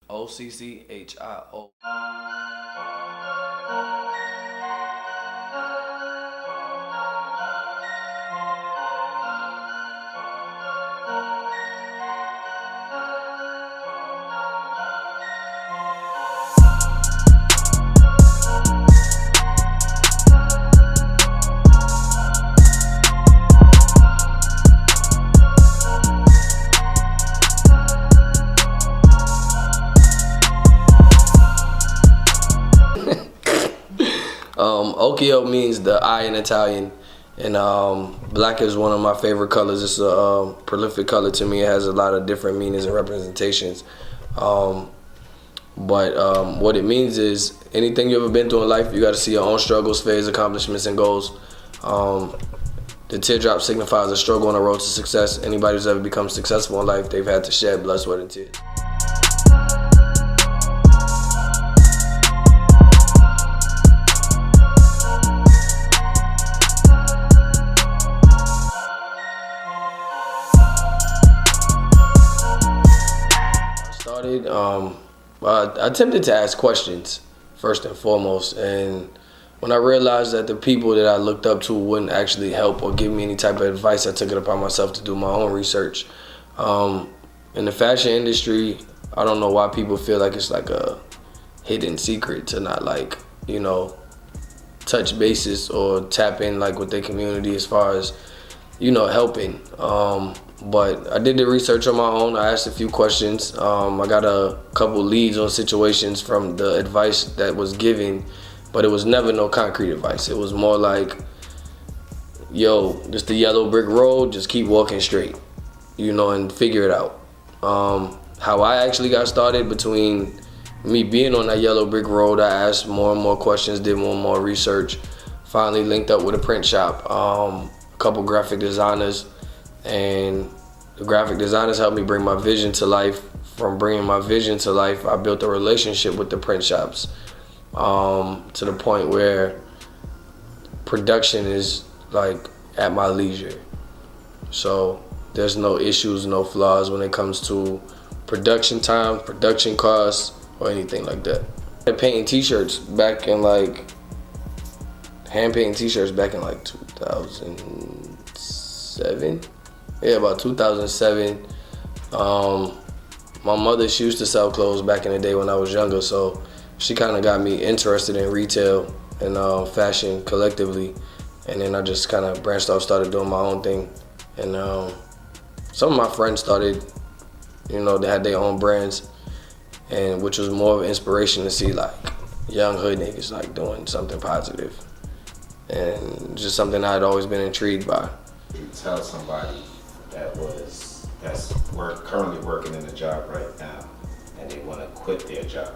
OCCHIO. OOCHIO means the eye in Italian, and black is one of my favorite colors. It's a prolific color to me. It has a lot of different meanings and representations. But what it means is anything you ever been through in life, you got to see your own struggles, failures, accomplishments, and goals. The teardrop signifies a struggle on the road to success. Anybody who's ever become successful in life, they've had to shed blood, sweat, and tears. I attempted to ask questions first and foremost, and when I realized that the people that I looked up to wouldn't actually help or give me any type of advice, I took it upon myself to do my own research. In the fashion industry, I don't know why people feel like it's like a hidden secret to not touch bases or tap in like with their community as far as helping. But I did the research on my own. I asked a few questions. I got a couple leads on situations from the advice that was given, but it was never no concrete advice. It was more like, yo, just the yellow brick road, just keep walking straight, and figure it out. How I actually got started, between me being on that yellow brick road, I asked more and more questions, did more and more research, finally linked up with a print shop, a couple graphic designers, and the graphic designers helped me bring my vision to life. From bringing my vision to life, I built a relationship with the print shops, to the point where production is like at my leisure. So there's no issues, no flaws when it comes to production time, production costs, or anything like that. Painting t-shirts back in hand painting t-shirts back in 2007. Yeah, about 2007. My mother, she used to sell clothes back in the day when I was younger, so she kind of got me interested in retail and fashion collectively. And then I just kind of branched off, started doing my own thing. And some of my friends started, they had their own brands, and which was more of an inspiration to see like young hood niggas like doing something positive, and just something I'd always been intrigued by. You tell somebody that's currently working in a job right now, and they want to quit their job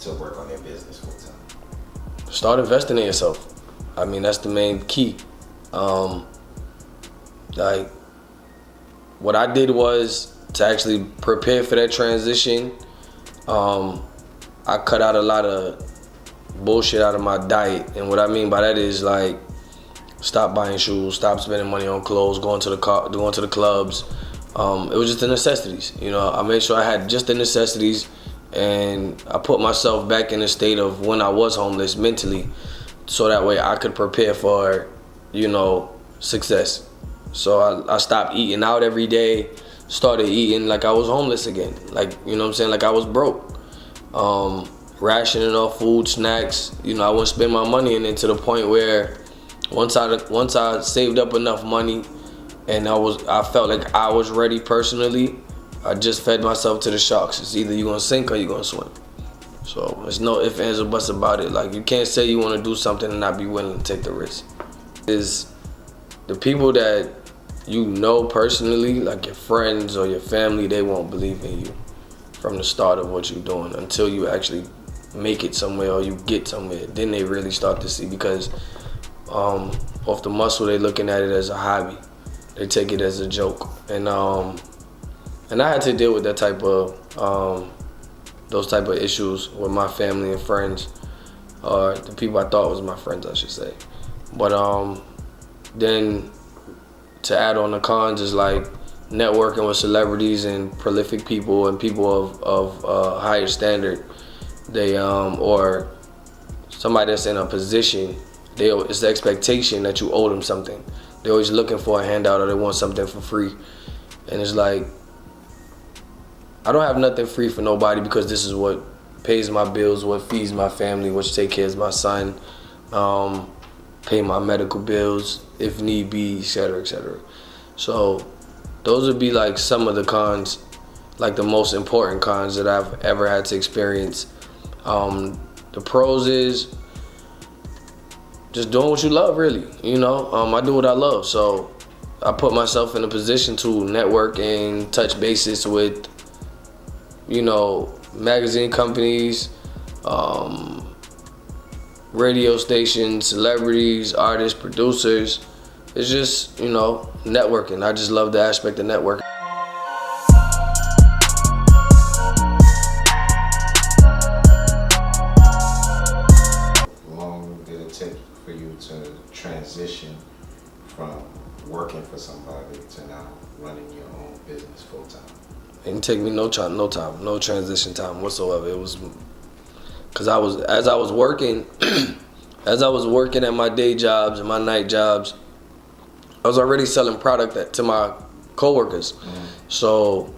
to work on their business full time? Start investing in yourself. I mean, that's the main key. Like, what I did was to actually prepare for that transition. I cut out a lot of bullshit out of my diet, and what I mean by that is like, stop buying shoes, stop spending money on clothes, going to the clubs. It was just the necessities. I made sure I had just the necessities, and I put myself back in a state of when I was homeless mentally, so that way I could prepare for, success. So I stopped eating out every day, started eating like I was homeless again. Like, like I was broke. Rationing off food, snacks. I wouldn't spend my money, and then to the point where once I saved up enough money and I felt like I was ready personally, I just fed myself to the sharks. It's either you're gonna sink or you're gonna swim. So there's no ifs, ands, or buts about it. Like, you can't say you wanna do something and not be willing to take the risk. Is the people that personally, like your friends or your family, they won't believe in you from the start of what you're doing until you actually make it somewhere or you get somewhere. Then they really start to see, because off the muscle, they looking at it as a hobby. They take it as a joke, and I had to deal with that type of those type of issues with my family and friends, or the people I thought was my friends, I should say. But then to add on the cons is like, networking with celebrities and prolific people and people of higher standard, they or somebody that's in a position, it's the expectation that you owe them something. They're always looking for a handout or they want something for free. And it's like, I don't have nothing free for nobody because this is what pays my bills, what feeds my family, what take care of my son, pay my medical bills if need be, etc., etc. So those would be like some of the cons, like the most important cons that I've ever had to experience. The pros is just doing what you love, really. You know, I do what I love, so I put myself in a position to network and touch bases with, you know, magazine companies, radio stations, celebrities, artists, producers. It's just, you know, networking. I just love the aspect of networking. How long did it take for you to transition from working for somebody to now running your own business full time? It didn't take me no transition time whatsoever. It was because as I was working at my day jobs and my night jobs, I was already selling product to my coworkers. So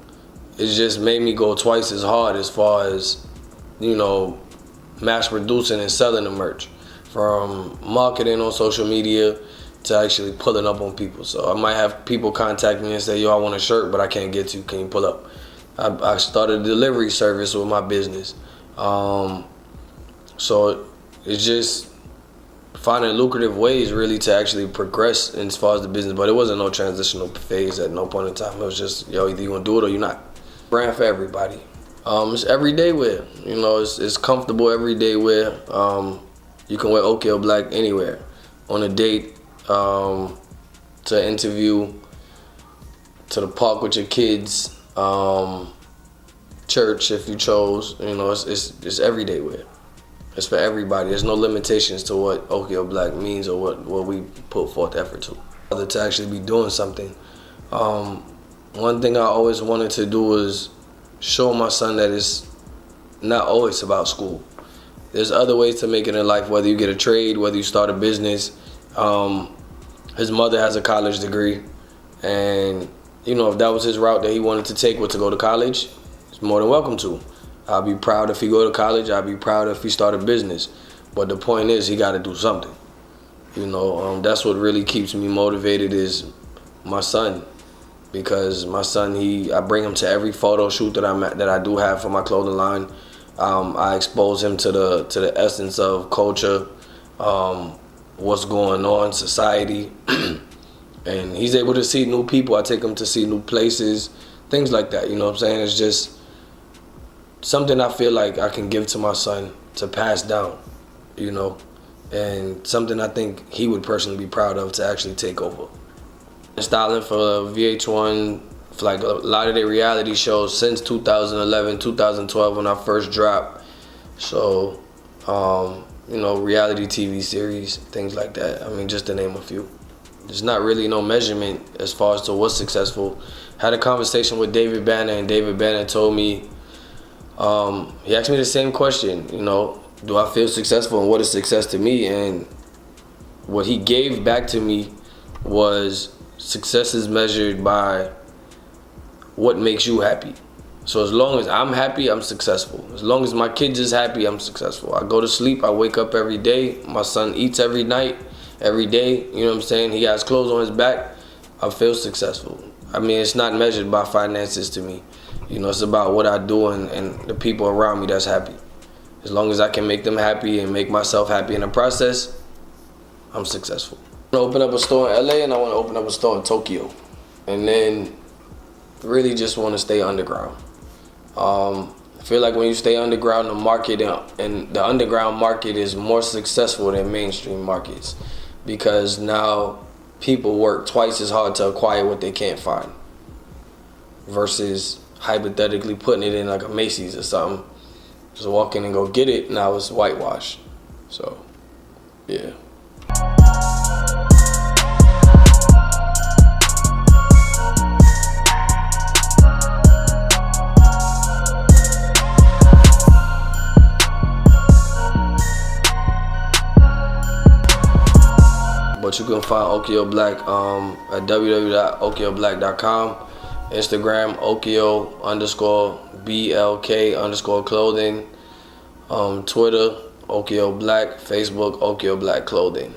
it just made me go twice as hard as far as, you know, mass producing and selling the merch, from marketing on social media to actually pulling up on people. So I might have people contact me and say, yo, I want a shirt, but I can't get to. Can you pull up? I started a delivery service with my business. So it's just finding lucrative ways really to actually progress as far as the business. But it wasn't no transitional phase at no point in time. It was just, yo, either you want to do it or you're not. Brand for everybody. It's everyday wear. You know, it's comfortable everyday wear. You can wear OOCHIO Black anywhere. On a date, to an interview, to the park with your kids, church if you chose. You know, it's everyday wear. It's for everybody. There's no limitations to what OOCHIO Black means or what we put forth effort to actually be doing something. One thing I always wanted to do was show my son that it's not always about school. There's other ways to make it in life, whether you get a trade, whether you start a business. His mother has a college degree, and you know, if that was his route that he wanted to take, was to go to college, he's more than welcome to. I'll be proud if he go to college. I'll be proud if he start a business. But the point is, he got to do something. You know, that's what really keeps me motivated is my son, because my son, I bring him to every photo shoot that I do have for my clothing line. I expose him to the essence of culture, what's going on in society, and he's able to see new people. I take him to see new places, things like that. You know what I'm saying? It's just something I feel like I can give to my son to pass down, you know, and something I think he would personally be proud of to actually take over. Styling for VH1, for like a lot of their reality shows since 2011, 2012 when I first dropped. So, you know, reality TV series, things like that. I mean, just to name a few. There's not really no measurement as far as to what's successful. Had a conversation with David Banner, and David Banner told me, he asked me the same question, you know, do I feel successful and what is success to me? And what he gave back to me was success is measured by what makes you happy. So as long as I'm happy, I'm successful. As long as my kids is happy, I'm successful. I go to sleep, I wake up every day. My son eats every night, every day. You know what I'm saying? He has clothes on his back. I feel successful. I mean, it's not measured by finances to me. You know, it's about what I do and the people around me that's happy. As long as I can make them happy and make myself happy in the process, I'm successful. I want to open up a store in LA and I want to open up a store in Tokyo. And then really just want to stay underground. I feel like when you stay underground, the market and the underground market is more successful than mainstream markets, because now people work twice as hard to acquire what they can't find versus hypothetically putting it in like a Macy's or something. Just walk in and go get it, now it's whitewashed. So, yeah. But you can find OOCHIO Black at www.ochioblack.com. Instagram, OOCHIO_BLK_clothing. Twitter, OOCHIO Black. Facebook, OOCHIO Black Clothing.